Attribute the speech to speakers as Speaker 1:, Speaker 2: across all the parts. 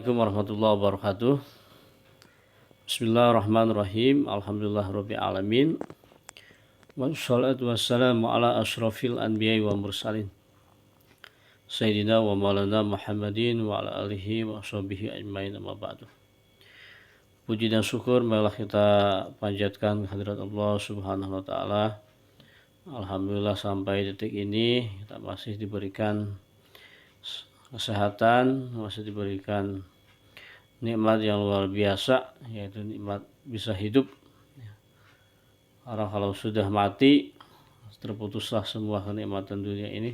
Speaker 1: Assalamualaikum warahmatullahi wabarakatuh. Bismillahirrahmanirrahim. Alhamdulillahirabbil alamin. Wassalatu wassalamu ala asyrafil anbiya'i wa mursalin. Sayyidina wa maulana Muhammadin wa ala alihi wa sahbihi ajmain, amma ba'du. Puji dan syukur marilah kita panjatkan kehadirat Allah Subhanahu wa taala. Alhamdulillah sampai detik ini kita masih diberikan kesehatan, masih diberikan nikmat yang luar biasa, yaitu nikmat bisa hidup. Orang kalau sudah mati, terputuslah semua kenikmatan dunia ini.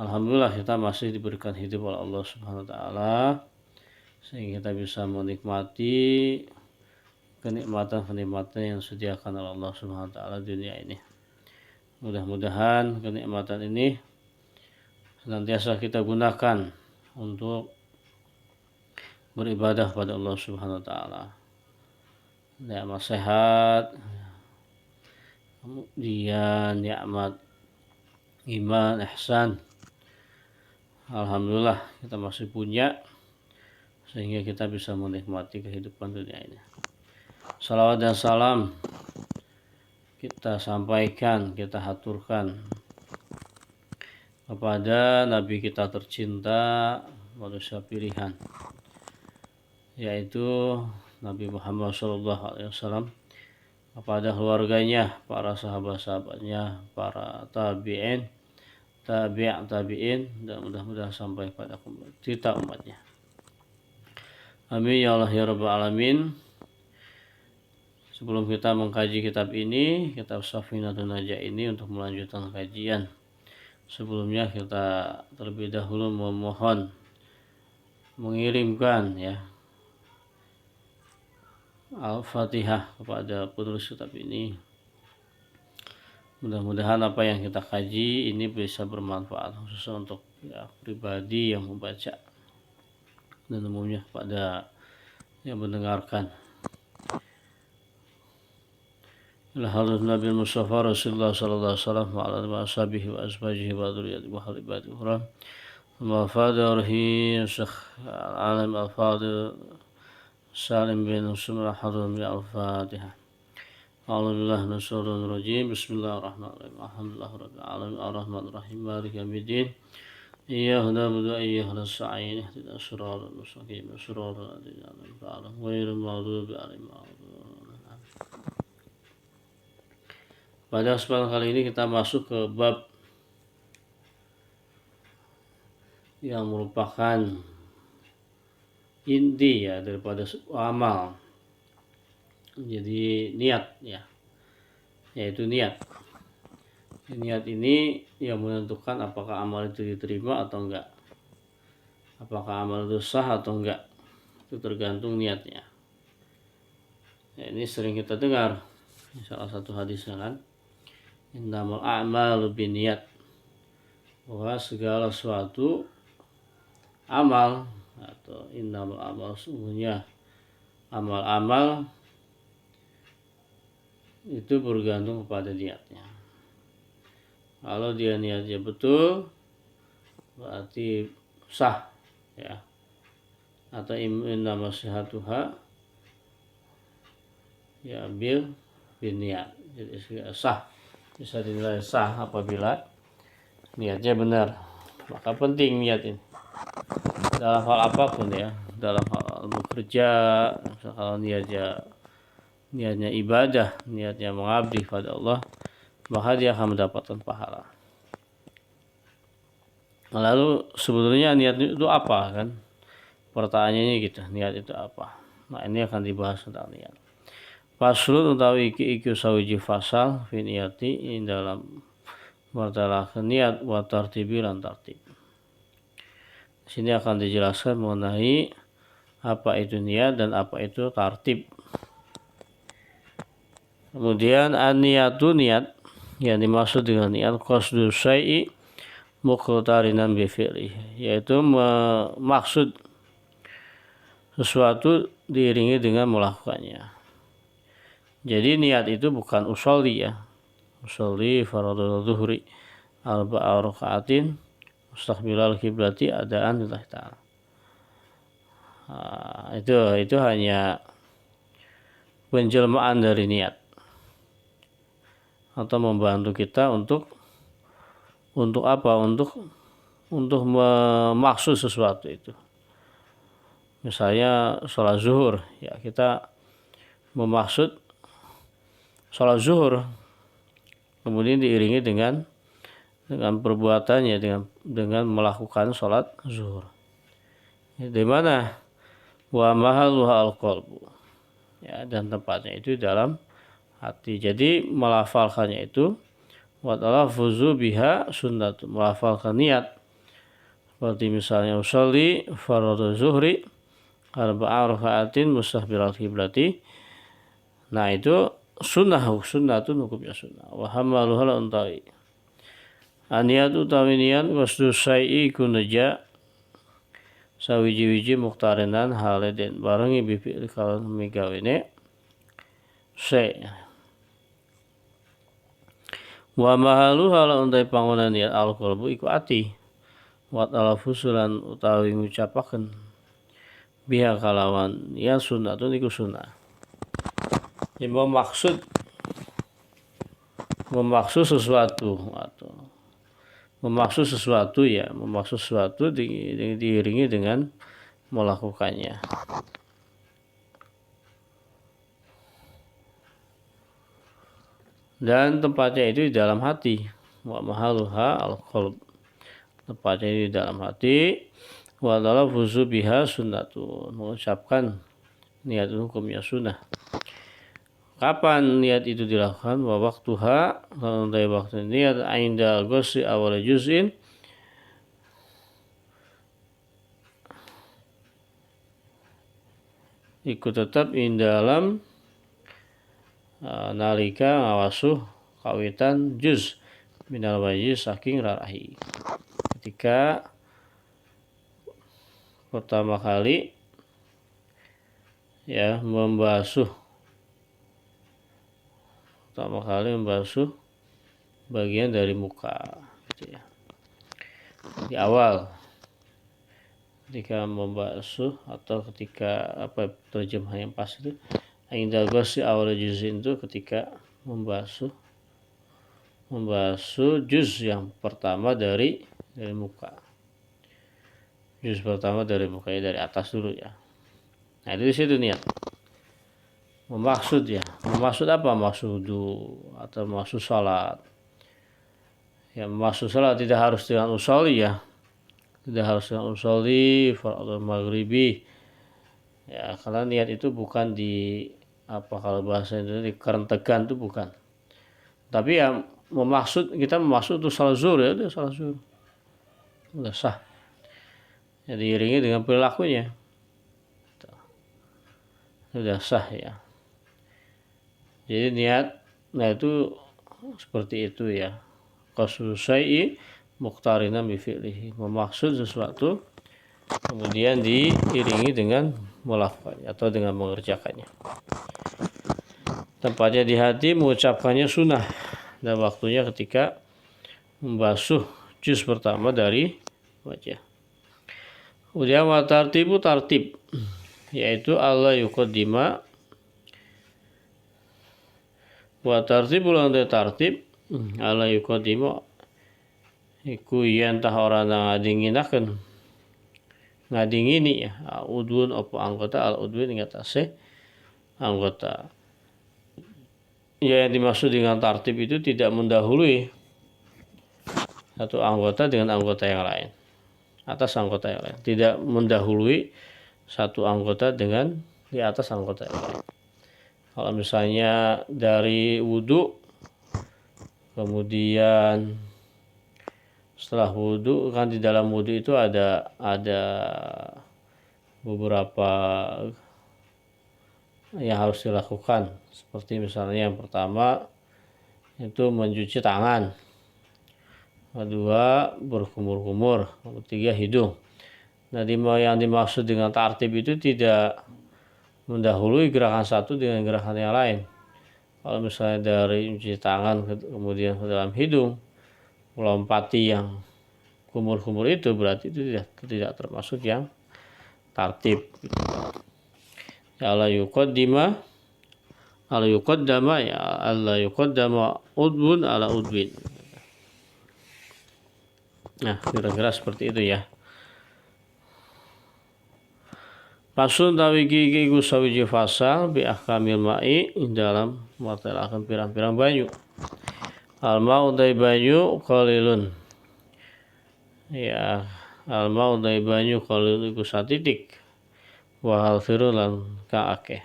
Speaker 1: Alhamdulillah kita masih diberikan hidup oleh Allah Subhanahu wa taala, sehingga kita bisa menikmati kenikmatan-kenikmatan yang disediakan oleh Allah Subhanahu wa taala dunia ini. Mudah-mudahan kenikmatan ini senantiasa kita gunakan untuk beribadah pada Allah Subhanahu wa taala. Nikmat sehat, kemudian nikmat iman, ihsan. Alhamdulillah kita masih punya, sehingga kita bisa menikmati kehidupan dunia ini. Salawat dan salam kita sampaikan, kita haturkan kepada Nabi kita tercinta, manusia pilihan, yaitu Nabi Muhammad SAW, kepada keluarganya, para sahabat-sahabatnya, para tabi'in, tabi'in, dan mudah-mudahan sampai pada kita umatnya. Amin ya Allah ya Rabbal Alamin. Sebelum kita mengkaji kitab ini, kitab Safinatun Najah ini, untuk melanjutkan kajian, sebelumnya kita terlebih dahulu memohon mengirimkan Al-Fatihah kepada penulis kitab ini. Mudah-mudahan apa yang kita kaji ini bisa bermanfaat, khususnya untuk pribadi yang membaca dan umumnya kepada yang mendengarkan. Alhamdulillah Nabi Mustafa Rasulullah sallallahu alaihi wasallam wa ala ashabihi wa azwajihi wa dzurriyyatihi wa ahli baitihi wa fadarihi Syekh Al-Alim Al-Fadil Salim bin Usman Al-Hadrami Al-Fatihah. A'udzubillahi minasyaitonir rajim. Bismillahirrahmanirrahim. Alhamdulillahirabbil alamin arrahmanir rahim maliki yaumiddin. Iyyaka na'budu wa iyyaka nasta'in ihdinas siratal mustaqim siratal ladzina an'amta 'alaihim ghairil maghdubi 'alaihim waladdallin. Pada kesempatan kali ini kita masuk ke bab yang merupakan inti daripada amal. Jadi niat yaitu niat. Niat ini yang menentukan apakah amal itu diterima atau enggak. Apakah amal itu sah atau enggak. Itu tergantung niatnya. Ini sering kita dengar salah satu hadisnya kan. Innamal a'malu binniyat. Bahwa segala sesuatu amal atau innamal amal, sungguhnya amal-amal itu bergantung kepada niatnya. Kalau dia niatnya betul, berarti sah atau innama sihatuha bil niat. Jadi sah, bisa dinilai sah apabila niatnya benar. Maka penting niat ini dalam hal apapun dalam hal bekerja, kalau niatnya ibadah, niatnya mengabdi pada Allah, maka dia akan mendapatkan pahala. Lalu sebetulnya niat itu apa kan? Pertanyaannya gitu, niat itu apa? Nah, ini akan dibahas tentang niat. Faslun utawi iki sawiji fasal fi niyati dalam masalah niat wa tartibi lan tartib. Sini akan dijelaskan mengenai apa itu niat dan apa itu tartib. Kemudian an-niyatu niat, yang dimaksud dengan niat qasdu syai'i muqtarinan bi fi'lihi, yaitu maksud sesuatu diiringi dengan melakukannya. Jadi niat itu bukan usolli usolli fardhu zuhri arba'a raka'atin mustaqbilal kiblati adaan lillahi ta'ala. Itu hanya penjelmaan dari niat atau membantu kita untuk apa? Untuk memaksud sesuatu itu. Misalnya sholat zuhur, ya kita memaksud sholat zuhur, kemudian diiringi dengan perbuatannya, dengan melakukan sholat zuhur. Di mana? Wa mahalluha al-qalbu. Ya, dan tempatnya itu dalam hati. Jadi melafalkannya itu wa talaffuzu biha sunnatun, melafalkan niat. Seperti misalnya usolli fardhu zuhri arba'a raka'atin mustaqbilal qiblati. Nah, itu sunnatun hukumnya sunnah. Wa hamaluha untawi. Aniyatu tawinian wasdu syai'i kunaja sawiji-wiji muktarinan haleden barengi bifi'il kawan migawene syai'. Wa mahaluha untawi panggonan niat al-qalbu iku ati. Wa talafusulan utawi ngucapaken biha kalawan ya sunnatun iku sunnah. Jadi memaksud sesuatu atau memaksud sesuatu diiringi dengan melakukannya. Dan tempatnya itu di dalam hati. Wa mahaluha al-qalb. Tempatnya di dalam hati. Wa talaffuzu biha sunnatun, mengucapkan niat hukumnya sunnah. Kapan niat itu dilakukan? Wa waktuha, dari waktu niat inda ghusli awal juz'in, ikut tetap dalam nalika ngawasuh kawitan juz minal wajih saking rarahi. Ketika pertama kali ya membasuh bagian dari muka gitu ya. Di awal ketika membasuh atau ketika terjemah yang pas itu indal ghusli awal juz'in itu ketika membasuh juz yang pertama dari muka. Juz pertama dari mukanya dari atas dulu ya. Nah, itu di situ niat. Memaksud apa? Maksud wudu atau maksud salat. Ya, maksud salat tidak harus dengan usolli ya. Tidak harus dengan usolli fardhu maghribi. Ya, karena niat itu bukan di kalau bahasa Indonesia di kerentegan itu bukan. Tapi ya kita memaksud untuk salat zuhur ya, udah salat zuhur. Udah sah. Ya, diiringi dengan perilakunya. Sudah sah ya. Jadi nah itu seperti itu ya. Qasdu syai'i muqtarinan bi fi'lihi, memaksud sesuatu kemudian diiringi dengan melakukannya atau dengan mengerjakannya. Tempatnya di hati, mengucapkannya sunnah, dan waktunya ketika membasuh juz pertama dari wajah. Kemudian wa tartibu tartib, yaitu Allah yuqaddima wa tartibul tartib ala yuqaddimu iku yen tah ora ngadingini ya udun apa anggota al udwin ing atase anggota. Ya, yang dimaksud dengan tartib itu tidak mendahului satu anggota dengan anggota yang lain, atas anggota yang lain, tidak mendahului satu anggota dengan di atas anggota yang lain. Kalau misalnya dari wudu, kemudian setelah wudu kan di dalam wudu itu ada beberapa yang harus dilakukan. Seperti misalnya yang pertama itu mencuci tangan, kedua berkumur-kumur, ketiga hidung. Nah, yang dimaksud dengan tartib itu tidak mendahului gerakan satu dengan gerakan yang lain. Kalau misalnya dari mencuci tangan kemudian ke dalam hidung melompati yang kumur-kumur itu berarti itu tidak termasuk yang tartib. Ala yuqaddama ya ala yuqaddama udwun ala udwin. Nah, kira-kira seperti itu ya. Pasun tawi gigi iku sawiji fasal bi ahkamil ma'i dalam matelaken pirang-pirang banyu. Al ma'u dai banyu qalilun. Ya, al ma'u dai banyu qalilun iku satitik. Wa hal firu lan ka akeh.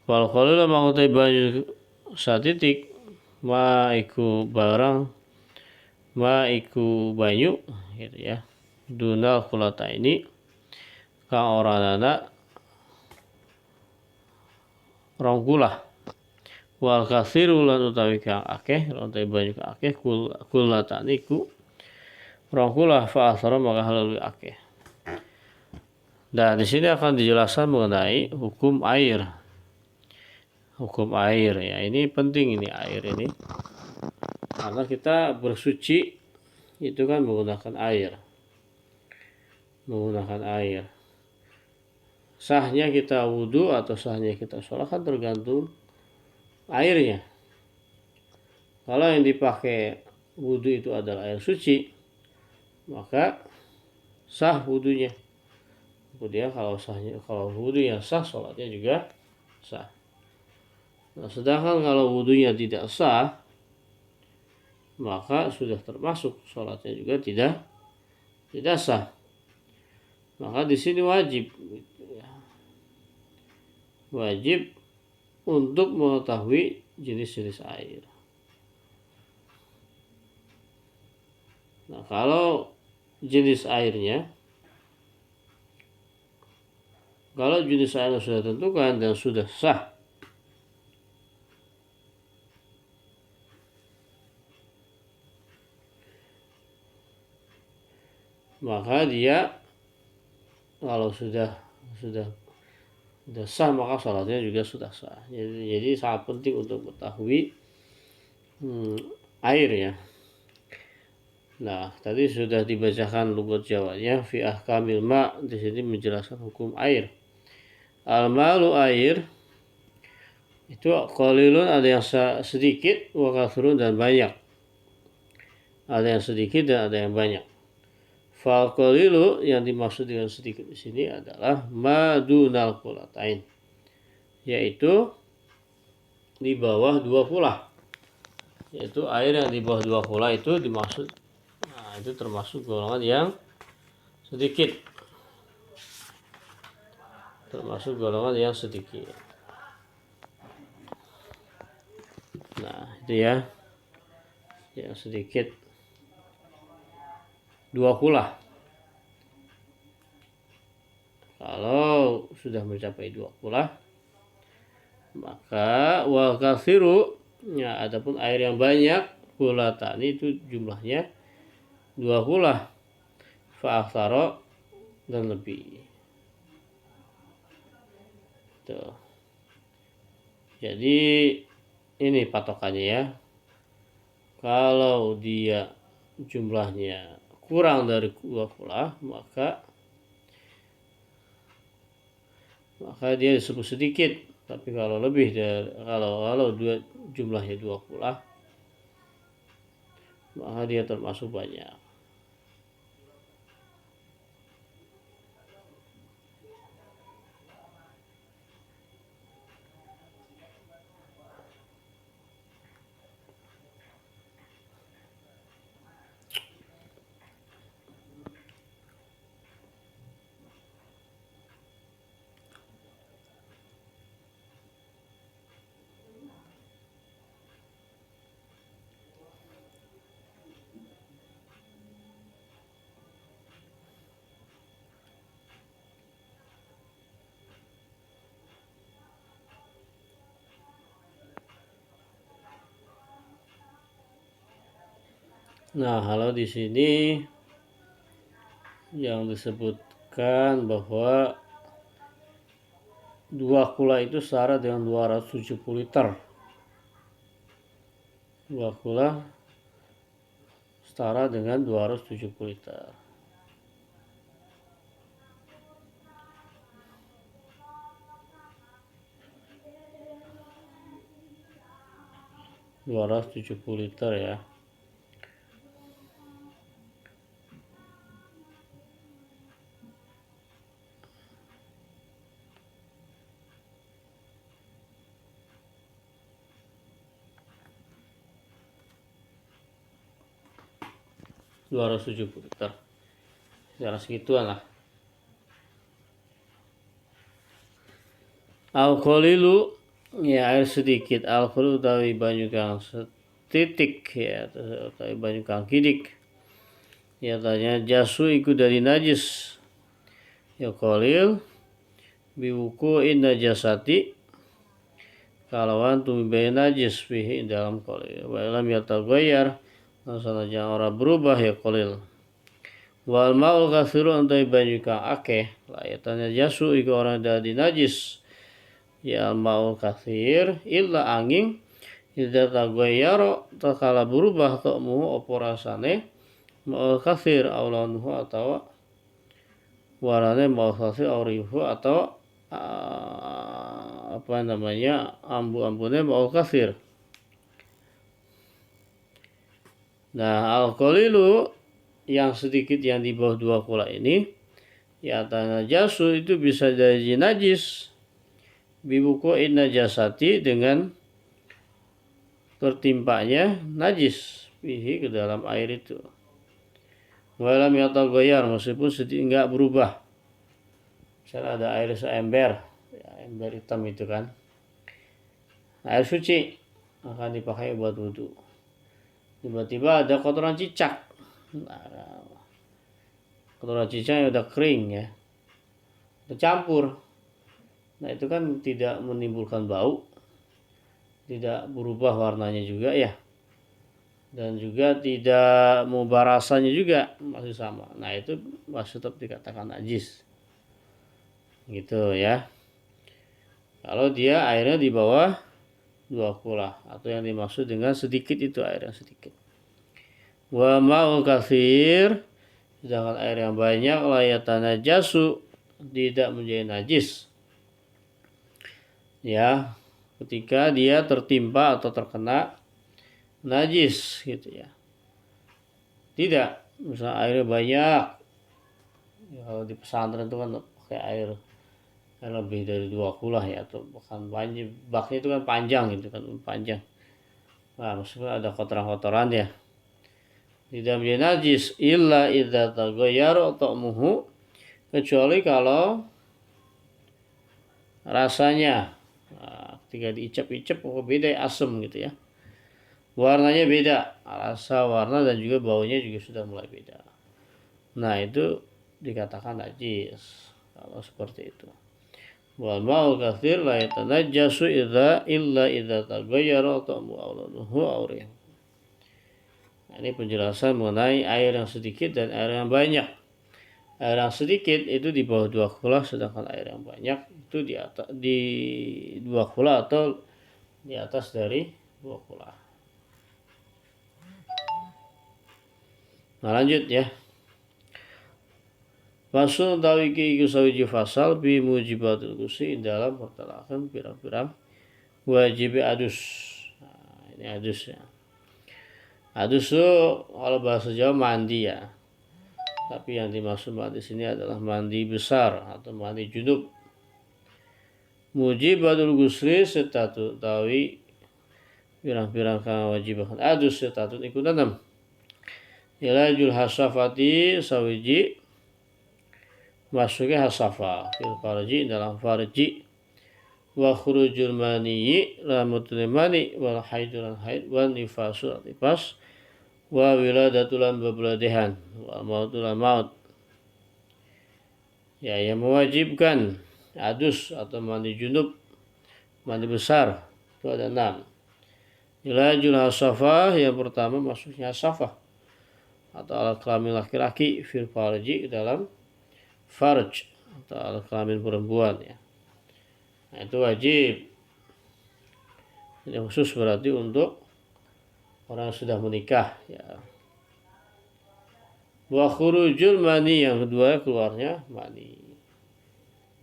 Speaker 1: Wal qalilun ma'u dai banyu satitik ma iku barang ma iku banyu gitu ya. Dunal kulata ini ka oranana rongkulah wal kathiru lan utawi kang akeh utawi banyu kang akeh kulata niku rongkulah fa asara maka halal akeh. Dan di sini akan dijelaskan mengenai hukum air. Hukum air ya, ini penting ini air ini. Karena kita bersuci itu kan menggunakan air. Menggunakan air. Sahnya kita wudhu atau sahnya kita sholat kan tergantung airnya. Kalau yang dipakai wudhu itu adalah air suci, maka sah wudhunya. Kemudian kalau wudhunya sah, sholatnya juga sah. Nah, sedangkan kalau wudhunya tidak sah, maka sudah termasuk sholatnya juga tidak sah. Maka di sini wajib untuk mengetahui jenis-jenis air. Nah, kalau jenis airnya sudah tentukan dan sudah sah, maka dia kalau sudah sah maka sholatnya juga sudah sah. Jadi sangat penting untuk mengetahui air ya. Nah, tadi sudah dibacakan lugat Jawanya fi ahkamil ma, di sini menjelaskan hukum air. Al malu air itu qalilun, ada yang sedikit, wa kathrun dan banyak. Ada yang sedikit dan ada yang banyak. Fal qalilu yang dimaksud dengan sedikit di sini adalah madunal qulatain, yaitu di bawah 2 kula. Yaitu air yang di bawah 2 kula itu dimaksud. Nah, itu termasuk golongan yang sedikit. Termasuk golongan yang sedikit. Nah, itu ya. Yang sedikit 2 kula. Kalau sudah mencapai 2 kula, maka wal kathiru, ya, adapun air yang banyak, kulatani itu jumlahnya 2 kula, fa aktsara dan lebih. Tuh. Jadi ini patokannya ya. Kalau dia jumlahnya kurang dari 2 kula, maka dia disebut sedikit. Tapi kalau lebih dari kalau jumlahnya 2 kula, maka dia termasuk banyak. Nah, kalau di sini yang disebutkan bahwa 2 kula itu setara dengan 270 liter. 2 kula setara dengan 270 liter. 270 liter ya. Liter. Sekarang segituan lah. Al-qalilu ya air sedikit, al-qalilu utawi banyu kang setitik ya, utawi banyu kang kidik. Ya tanya jasu iku dari najis. Ya qalil biwuku in najasati kalawan tumibai najis fihi dalam qalil. Wa lam yataghayyar sanajan ora berubah ya qalil. Wal ma'ul kathiru antai banyu kang akeh layatanya jasu iku orang dari najis. Ya ma'ul kathir illa angin idza taghayyara takala berubah ta'muhu apa rasane ma'ul kathir aulanuhu atau warnanya ma'ul kathir aurihu atau ambu-ambunya ma'ul kathir. Nah, al-qalilu yang sedikit yang di bawah 2 kula ini ya tanah jasu itu bisa jadi najis bibuku in najasati dengan tertimpanya najis fihi ke dalam air itu. Walam yataghayyar meskipun sedikit enggak berubah. Misalnya ada air seember, ya, ember hitam itu kan, air suci akan dipakai buat wudhu. Tiba-tiba ada kotoran cicak. Nah, kotoran cicak yang udah kering ya, tercampur. Nah itu kan tidak menimbulkan bau, tidak berubah warnanya juga ya, dan juga tidak mengubah rasanya juga, masih sama. Nah itu masih tetap dikatakan najis gitu ya, kalau dia airnya di bawah 2 kula atau yang dimaksud dengan sedikit itu air yang sedikit. Wa ma'ul katsir sedangkan air yang banyak layatana jasu tidak menjadi najis ya ketika dia tertimpa atau terkena najis gitu ya. Tidak, misalnya airnya banyak ya, kalau di pesantren itu kan pakai air lebih dari 2 kula ya, atau bahkan banyak, baknya itu kan panjang gitu kan, panjang. Nah meskipun ada kotoran-kotoran ya tidak menjadi najis illa idza taghayyara ta'muhu, kecuali kalau rasanya ketika diicap-icap beda, asam gitu ya, warnanya beda, rasa, warna dan juga baunya juga sudah mulai beda. Nah itu dikatakan najis kalau seperti itu. Wal ma'ul katsir la yatanajjasu illa idza taghayyara ta'mu aw launuhu aw rihuhu. Nah, ini penjelasan mengenai air yang sedikit dan air yang banyak. Air yang sedikit itu di bawah 2 kula, sedangkan air yang banyak itu di atas, di 2 kula atau di atas dari 2 kula. Nah lanjut ya. Fasul tawiki iku sawiji fasal bi mujibatul ghusli dalam pertelakan pirang-pirang wajib adus. Nah, ini adus ya. Adus itu kalau bahasa Jawa mandi ya. Tapi yang dimaksud mandi sini adalah mandi besar atau mandi junub. Mujibatul ghusli setatu tawi pirang-pirang kang wajib adus setatu iku tanam. Ilajul hasafati sawiji masuknya hasafa fil farji dalam farji, wa khurujul mani lamutul mani wal haidul haid wal nifasul nifas wa wiladatul babladehan wal mautul maut. Ya yang mewajibkan adus atau mandi junub, mandi besar itu ada 6. Ilajul hasafa yang pertama masuknya hasafa atau alat kelamin laki-laki fil farji dalam farj atau alat kelamin perempuan ya. Nah itu wajib. Ini khusus berarti untuk orang yang sudah menikah ya. Wa khurujul mani yang kedua keluarnya mani.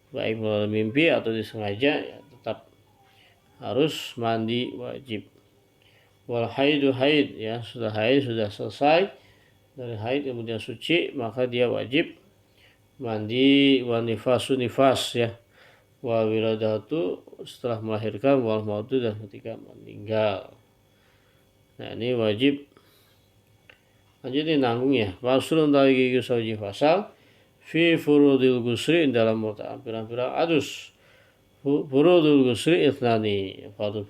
Speaker 1: Baik melalui mimpi atau disengaja ya, tetap harus mandi wajib. Wal haidu haid, ya sudah haid, sudah selesai dari haid kemudian suci, maka dia wajib mandi. Wa nifasu nifas, ya, wa wiladatu setelah melahirkan, wal mautu dan ketika meninggal. Nah ini wajib. Lanjut ini nanggung ya. Faslun dari gigi sauji fasal fi furudil gusri dalam pirang-pirang adus. Furudul gusri ithnani. Fardu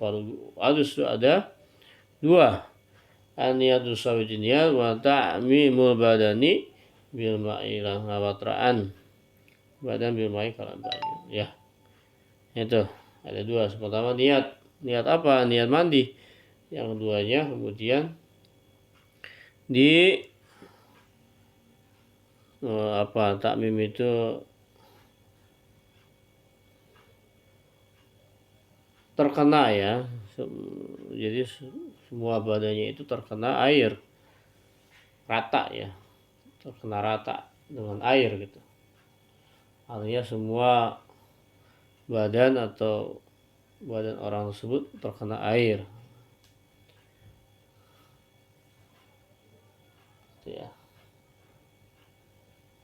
Speaker 1: adus itu ada dua. Aniyatu sawijiniyat wa ta'mimul badani bil ma'i lan ngawatraan. Badan bil ma'i kalan banyu. Ya. Itu ada dua. Pertama niat. Niat apa? Niat mandi. Yang keduanya kemudian di takmim itu terkena, ya, jadi semua badannya itu terkena air rata, ya, terkena rata dengan air gitu. Artinya semua badan atau badan orang tersebut terkena air, ya.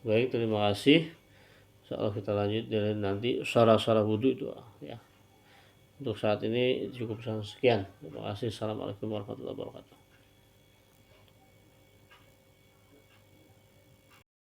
Speaker 1: Baik, terima kasih. Insyaallah kita lanjut dari nanti syarah-syarah wudhu itu, ya. Untuk saat ini cukup sekian. Terima kasih. Assalamualaikum warahmatullahi wabarakatuh.